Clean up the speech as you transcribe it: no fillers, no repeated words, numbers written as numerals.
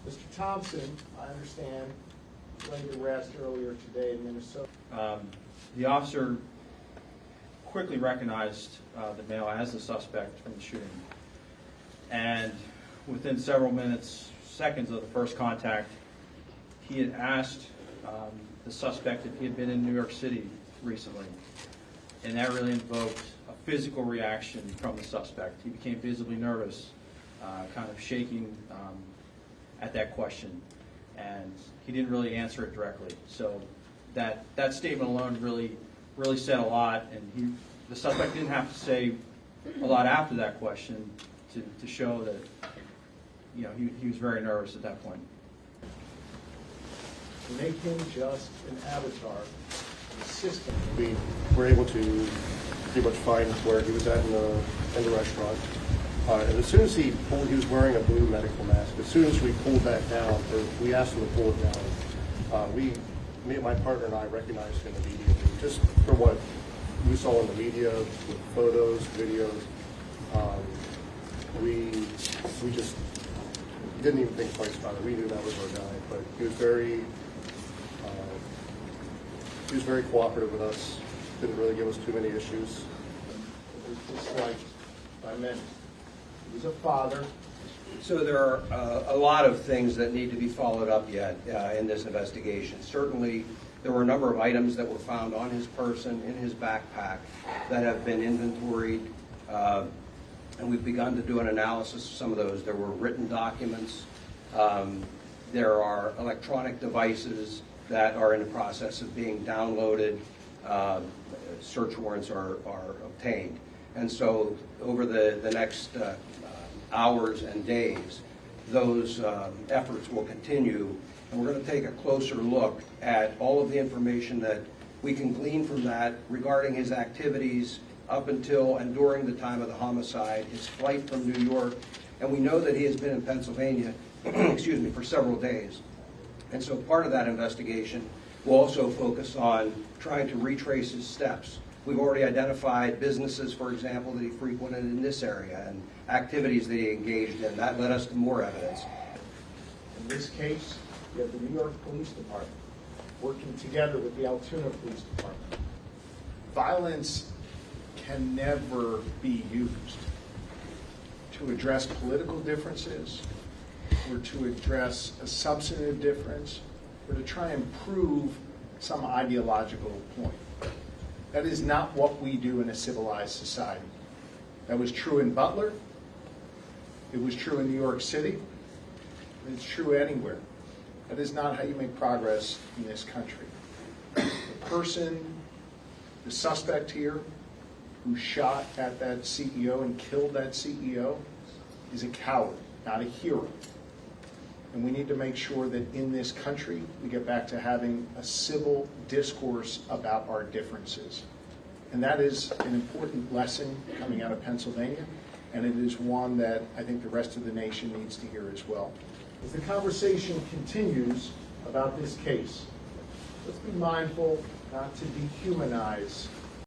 Mr. Thompson, I understand, laid to rest earlier today in Minnesota. The officer quickly recognized the male as the suspect from the shooting. And within several seconds of the first contact, he had asked the suspect if he had been in New York City recently. And that really invoked a physical reaction from the suspect. He became visibly nervous, kind of shaking at that question. And he didn't really answer it directly. So that statement alone really said a lot. And the suspect didn't have to say a lot after that question to show that he was very nervous at that point. To make him just an avatar, an assistant. We were able to pretty much find where he was at in the restaurant. And as soon as he was wearing a blue medical mask. As soon as we pulled that down, or we asked him to pull it down, me and my partner and I recognized him immediately, just for what we saw in the media, with photos, videos. We just didn't even think twice about it. We knew that was our guy, but he was very cooperative with us. Didn't really give us too many issues. It was disliked by many. He was a father. So there are a lot of things that need to be followed up yet in this investigation. Certainly, there were a number of items that were found on his person, in his backpack, that have been inventoried, and we've begun to do an analysis of some of those. There were written documents. There are electronic devices that are in the process of being downloaded. Search warrants are obtained. And so over the next hours and days, those efforts will continue. And we're going to take a closer look at all of the information that we can glean from that regarding his activities up until and during the time of the homicide, his flight from New York. And we know that he has been in Pennsylvania excuse me, for several days. And so part of that investigation will also focus on trying to retrace his steps. We've already identified businesses, for example, that he frequented in this area and activities that he engaged in. That led us to more evidence. In this case, you have the New York Police Department working together with the Altoona Police Department. Violence can never be used to address political differences or to address a substantive difference or to try and prove some ideological point. That is not what we do in a civilized society. That was true in Butler. It was true in New York City. And it's true anywhere. That is not how you make progress in this country. The suspect here, who shot at that CEO and killed that CEO, is a coward, not a hero. And we need to make sure that in this country, we get back to having a civil discourse about our differences. And that is an important lesson coming out of Pennsylvania, and it is one that I think the rest of the nation needs to hear as well. As the conversation continues about this case, let's be mindful not to dehumanize